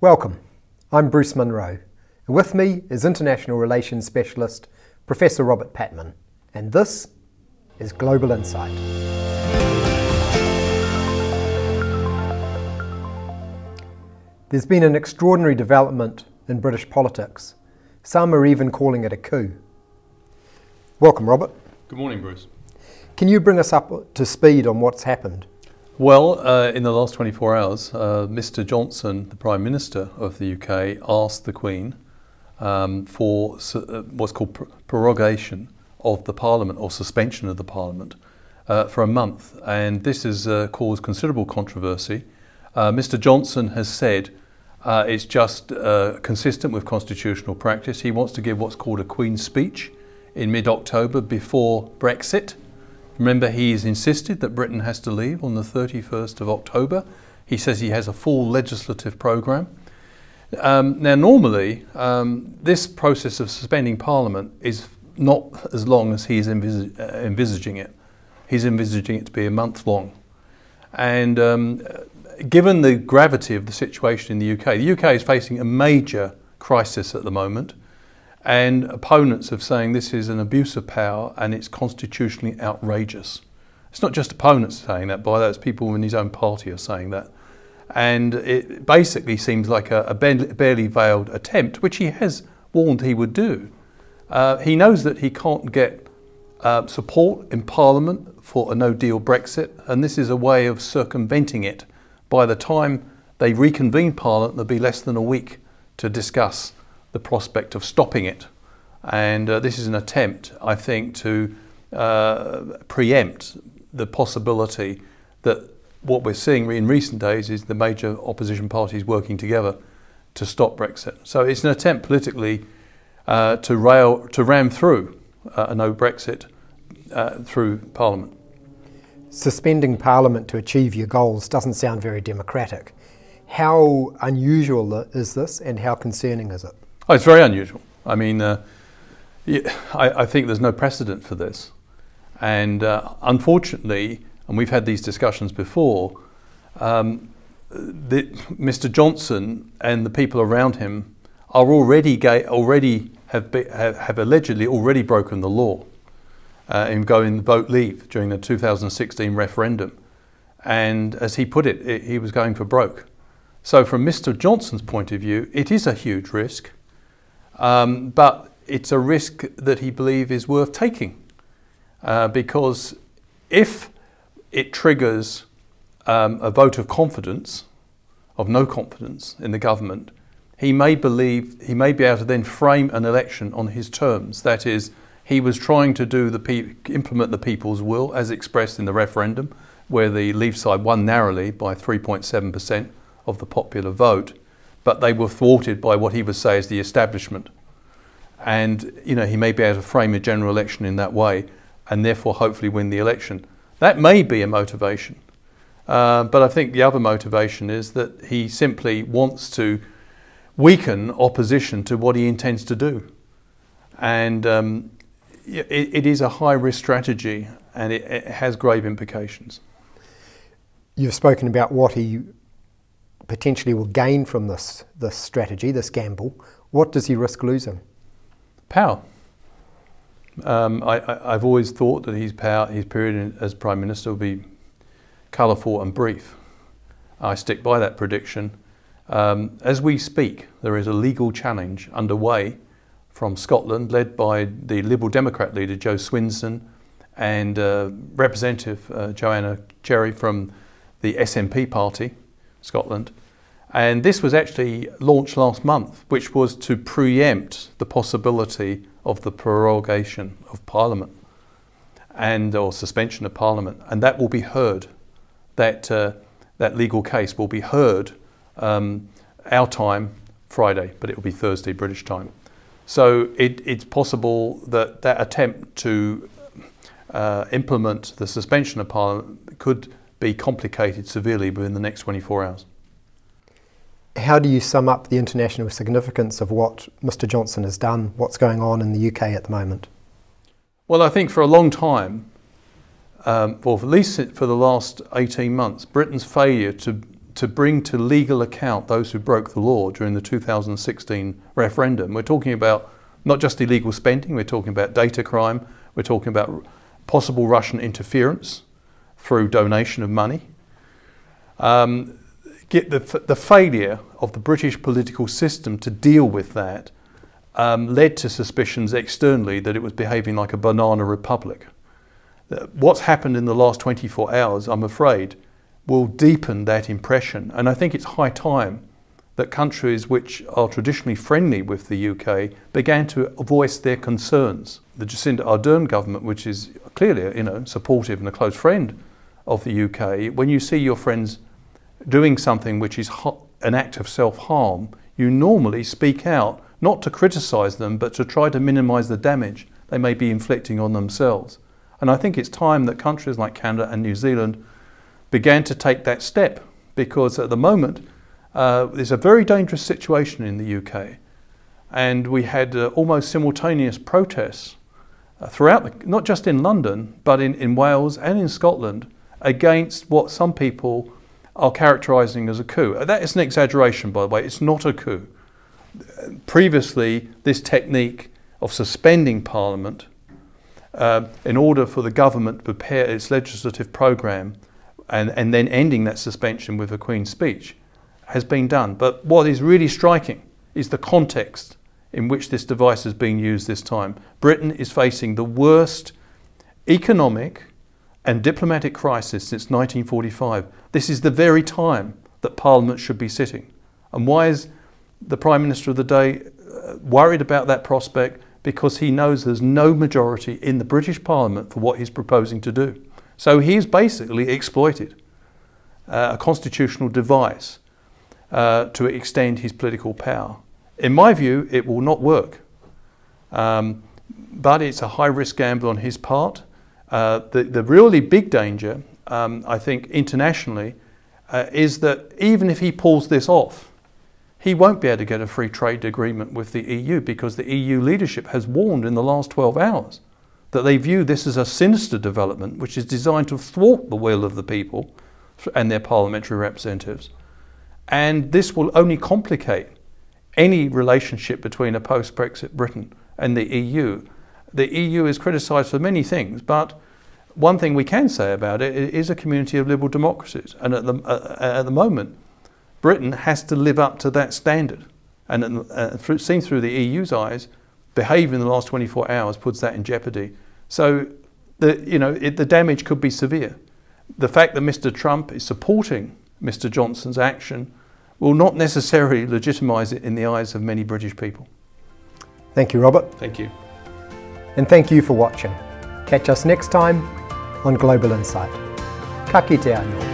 Welcome, I'm Bruce Munro, and with me is International Relations Specialist Professor Robert Patman, and this is Global Insight. There's been an extraordinary development in British politics. Some are even calling it a coup. Welcome, Robert. Good morning, Bruce. Can you bring us up to speed on what's happened? Well, in the last 24 hours, Mr. Johnson, the Prime Minister of the UK, asked the Queen for what's called prorogation of the Parliament, or suspension of the Parliament, for a month. And this has caused considerable controversy. Mr. Johnson has said it's just consistent with constitutional practice. He wants to give what's called a Queen's speech in mid-October before Brexit. Remember, he's insisted that Britain has to leave on the 31st of October. He says he has a full legislative programme. Now, normally, this process of suspending Parliament is not as long as he's envisaging it. He's envisaging it to be a month long. And given the gravity of the situation in the UK is facing a major crisis at the moment. And opponents of saying this is an abuse of power and it's constitutionally outrageous. It's not just opponents saying that, by that it's people in his own party are saying that. And it basically seems like a barely veiled attempt, which he has warned he would do. He knows that he can't get support in Parliament for a no-deal Brexit, and this is a way of circumventing it. By the time they reconvene Parliament, there'll be less than a week to discuss the prospect of stopping it. And this is an attempt, I think, to preempt the possibility that what we're seeing in recent days is the major opposition parties working together to stop Brexit. So it's an attempt politically to ram through a no Brexit through Parliament. Suspending Parliament to achieve your goals doesn't sound very democratic. How unusual is this, and how concerning is it? Oh, it's very unusual. I mean, I think there's no precedent for this. And unfortunately, and we've had these discussions before, Mr. Johnson and the people around him are have allegedly already broken the law in going vote leave during the 2016 referendum. And as he put it, he was going for broke. So from Mr. Johnson's point of view, it is a huge risk. But it's a risk that he believes is worth taking, because if it triggers a vote of confidence, of no confidence in the government, he may be able to then frame an election on his terms. That is, he was trying to implement the people's will as expressed in the referendum, where the Leave side won narrowly by 3.7% of the popular vote. But they were thwarted by what he would say is the establishment. And, you know, he may be able to frame a general election in that way and therefore hopefully win the election. That may be a motivation. But I think the other motivation is that he simply wants to weaken opposition to what he intends to do. And it is a high-risk strategy, and it has grave implications. You've spoken about what he potentially will gain from this strategy, this gamble. What does he risk losing? Power. I've always thought that his period as Prime Minister will be colourful and brief. I stick by that prediction. As we speak, there is a legal challenge underway from Scotland, led by the Liberal Democrat leader Joe Swinson and Representative Joanna Cherry from the SNP party, Scotland. And this was actually launched last month, which was to preempt the possibility of the prorogation of Parliament or suspension of Parliament. And that will be heard. That legal case will be heard our time Friday, but it will be Thursday British time. So it's possible that attempt to implement the suspension of Parliament could be complicated severely within the next 24 hours. How do you sum up the international significance of what Mr. Johnson has done, what's going on in the UK at the moment? Well, I think for a long time, or at least for the last 18 months, Britain's failure to to bring to legal account those who broke the law during the 2016 referendum. We're talking about not just illegal spending, we're talking about data crime, we're talking about possible Russian interference through donation of money. The failure of the British political system to deal with that led to suspicions externally that it was behaving like a banana republic. What's happened in the last 24 hours, I'm afraid, will deepen that impression. And I think it's high time that countries which are traditionally friendly with the UK began to voice their concerns. The Jacinda Ardern government, which is clearly, supportive and a close friend of the UK, when you see your friends doing something which is an act of self-harm, you normally speak out, not to criticise them, but to try to minimise the damage they may be inflicting on themselves. And I think it's time that countries like Canada and New Zealand began to take that step, because at the moment there's a very dangerous situation in the UK, and we had almost simultaneous protests throughout, not just in London, but in Wales and in Scotland, against what some people are characterising as a coup. That is an exaggeration, by the way. It's not a coup. Previously, this technique of suspending Parliament in order for the government to prepare its legislative programme and then ending that suspension with a Queen's speech has been done. But what is really striking is the context in which this device is being used this time. Britain is facing the worst economic and diplomatic crisis since 1945. This is the very time that Parliament should be sitting. And why is the Prime Minister of the day worried about that prospect? Because he knows there's no majority in the British Parliament for what he's proposing to do. So he's basically exploited a constitutional device to extend his political power. In my view, it will not work. But it's a high-risk gamble on his part. The really big danger, I think, internationally, is that even if he pulls this off, he won't be able to get a free trade agreement with the EU, because the EU leadership has warned in the last 12 hours that they view this as a sinister development which is designed to thwart the will of the people and their parliamentary representatives. And this will only complicate any relationship between a post-Brexit Britain and the EU. The EU is criticised for many things, but one thing we can say about it is a community of liberal democracies. And at the moment, Britain has to live up to that standard. And seen through the EU's eyes, behaviour in the last 24 hours puts that in jeopardy. So the damage could be severe. The fact that Mr. Trump is supporting Mr. Johnson's action will not necessarily legitimise it in the eyes of many British people. Thank you, Robert. Thank you. And thank you for watching. Catch us next time on Global Insight. Ka kite anō.